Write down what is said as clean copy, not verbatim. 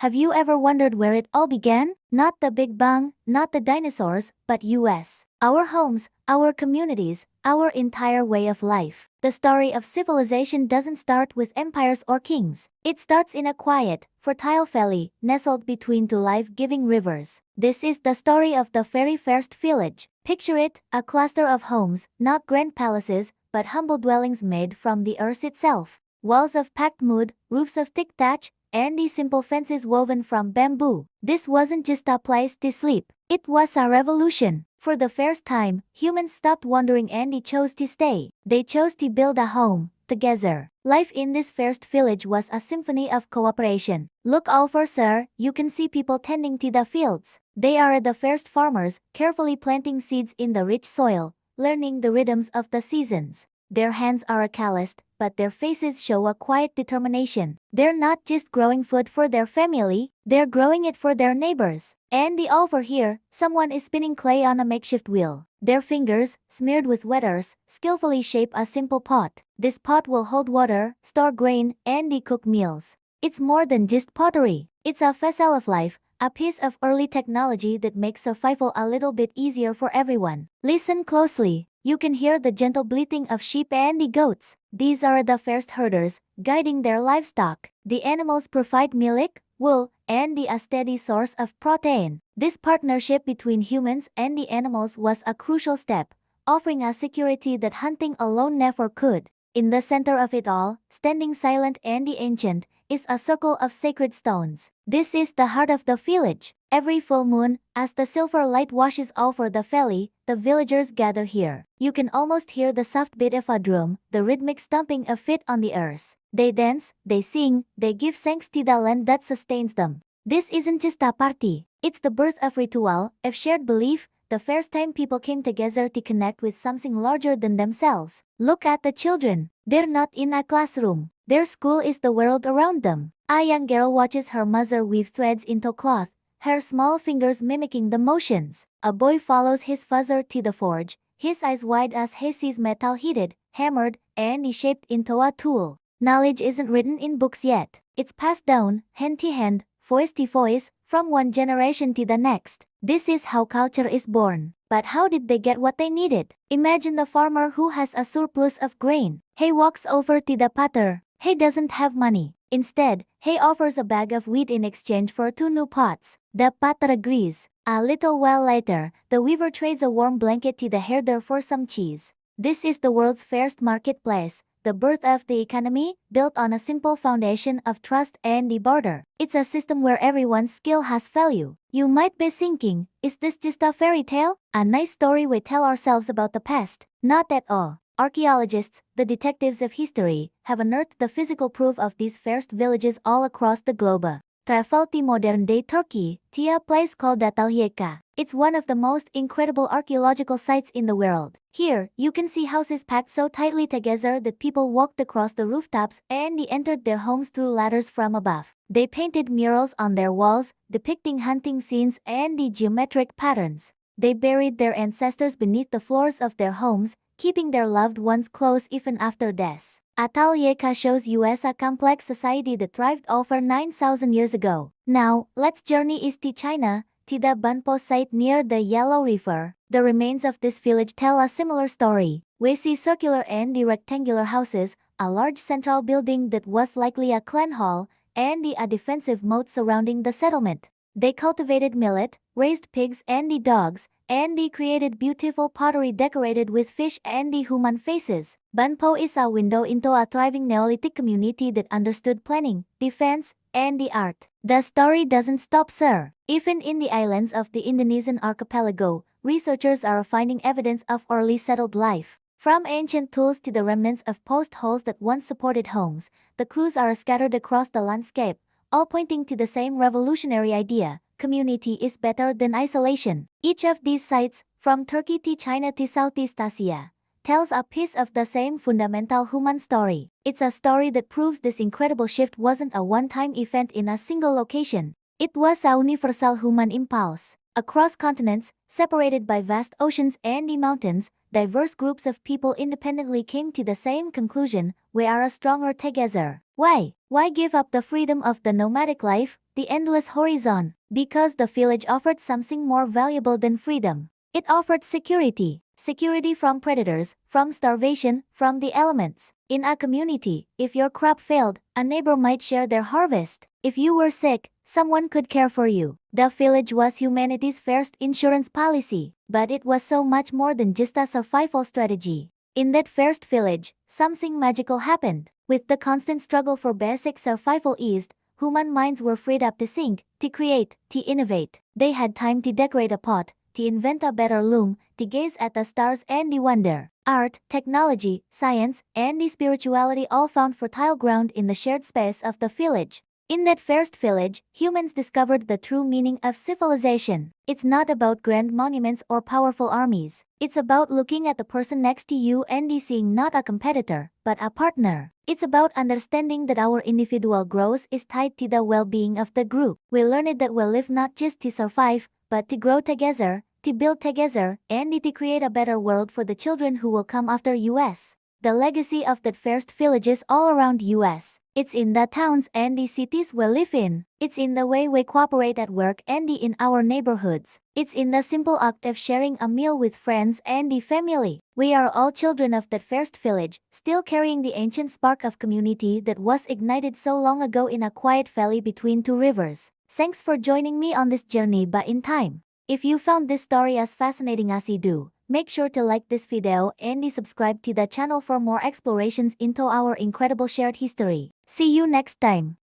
Have you ever wondered where it all began? Not the Big Bang, not the dinosaurs, but us. Our homes, our communities, our entire way of life. The story of civilization doesn't start with empires or kings. It starts in a quiet, fertile valley, nestled between two life-giving rivers. This is the story of the very first village. Picture it, a cluster of homes, not grand palaces, but humble dwellings made from the earth itself. Walls of packed wood, roofs of thick thatch, and the simple fences woven from bamboo. This wasn't just a place to sleep. It was a revolution. For the first time, humans stopped wandering and they chose to stay. They chose to build a home, together. Life in this first village was a symphony of cooperation. Look over, sir, you can see people tending to the fields. They are the first farmers, carefully planting seeds in the rich soil, learning the rhythms of the seasons. Their hands are calloused, but their faces show a quiet determination. They're not just growing food for their family, they're growing it for their neighbors. And over here, someone is spinning clay on a makeshift wheel. Their fingers, smeared with wet earth, skillfully shape a simple pot. This pot will hold water, store grain, and cook meals. It's more than just pottery. It's a vessel of life, a piece of early technology that makes survival a little bit easier for everyone. Listen closely. You can hear the gentle bleating of sheep and the goats. These are the first herders, guiding their livestock. The animals provide milk, wool, and a steady source of protein. This partnership between humans and the animals was a crucial step, offering a security that hunting alone never could. In the center of it all, standing silent and ancient, is a circle of sacred stones. This is the heart of the village. Every full moon, as the silver light washes over the valley, the villagers gather here. You can almost hear the soft beat of a drum, the rhythmic stomping of feet on the earth. They dance, they sing, they give thanks to the land that sustains them. This isn't just a party. It's the birth of ritual, of shared belief, the first time people came together to connect with something larger than themselves. Look at the children. They're not in a classroom. Their school is the world around them. A young girl watches her mother weave threads into cloth, her small fingers mimicking the motions. A boy follows his father to the forge, his eyes wide as he sees metal heated, hammered, and shaped into a tool. Knowledge isn't written in books yet. It's passed down, hand to hand, voice to voice, from one generation to the next. This is how culture is born. But how did they get what they needed? Imagine the farmer who has a surplus of grain. He walks over to the potter. He doesn't have money. Instead, he offers a bag of wheat in exchange for 2 new pots. The potter agrees. A little while later, the weaver trades a warm blanket to the herder for some cheese. This is the world's first marketplace, the birth of the economy, built on a simple foundation of trust and barter. It's a system where everyone's skill has value. You might be thinking, is this just a fairy tale? A nice story we tell ourselves about the past? Not at all. Archaeologists, the detectives of history, have unearthed the physical proof of these first villages all across the globe. Travel to modern-day Turkey, to a place called Atalyeka. It's one of the most incredible archaeological sites in the world. Here, you can see houses packed so tightly together that people walked across the rooftops and they entered their homes through ladders from above. They painted murals on their walls, depicting hunting scenes and the geometric patterns. They buried their ancestors beneath the floors of their homes, keeping their loved ones close even after death. Atalyeka shows us a complex society that thrived over 9,000 years ago. Now, let's journey east to China, to the Banpo site near the Yellow River. The remains of this village tell a similar story. We see circular and rectangular houses, a large central building that was likely a clan hall, and a defensive moat surrounding the settlement. They cultivated millet, raised pigs and dogs, and they created beautiful pottery decorated with fish and human faces. Banpo is a window into a thriving Neolithic community that understood planning, defense, and the art. The story doesn't stop, sir. Even in the islands of the Indonesian archipelago, researchers are finding evidence of early settled life. From ancient tools to the remnants of post holes that once supported homes, the clues are scattered across the landscape, all pointing to the same revolutionary idea: community is better than isolation. Each of these sites, from Turkey to China to Southeast Asia, tells a piece of the same fundamental human story. It's a story that proves this incredible shift wasn't a one-time event in a single location. It was a universal human impulse. Across continents, separated by vast oceans and mountains, diverse groups of people independently came to the same conclusion: we are stronger together. Why? Why give up the freedom of the nomadic life, the endless horizon, because the village offered something more valuable than freedom. It offered security. Security from predators, from starvation, from the elements. In a community, if your crop failed, a neighbor might share their harvest. If you were sick, someone could care for you. The village was humanity's first insurance policy, but it was so much more than just a survival strategy. In that first village, something magical happened. With the constant struggle for basic survival eased, human minds were freed up to think, to create, to innovate. They had time to decorate a pot, to invent a better loom, to gaze at the stars and to wonder. Art, technology, science, and the spirituality all found fertile ground in the shared space of the village. In that first village, humans discovered the true meaning of civilization. It's not about grand monuments or powerful armies. It's about looking at the person next to you and seeing not a competitor, but a partner. It's about understanding that our individual growth is tied to the well-being of the group. We learned that we live not just to survive, but to grow together, to build together, and to create a better world for the children who will come after us. The legacy of that first villages all around us. It's in the towns and the cities we live in. It's in the way we cooperate at work and in our neighborhoods. It's in the simple act of sharing a meal with friends and the family. We are all children of that first village, still carrying the ancient spark of community that was ignited so long ago in a quiet valley between two rivers. Thanks for joining me on this journey back in time. If you found this story as fascinating as I do, make sure to like this video and subscribe to the channel for more explorations into our incredible shared history. See you next time.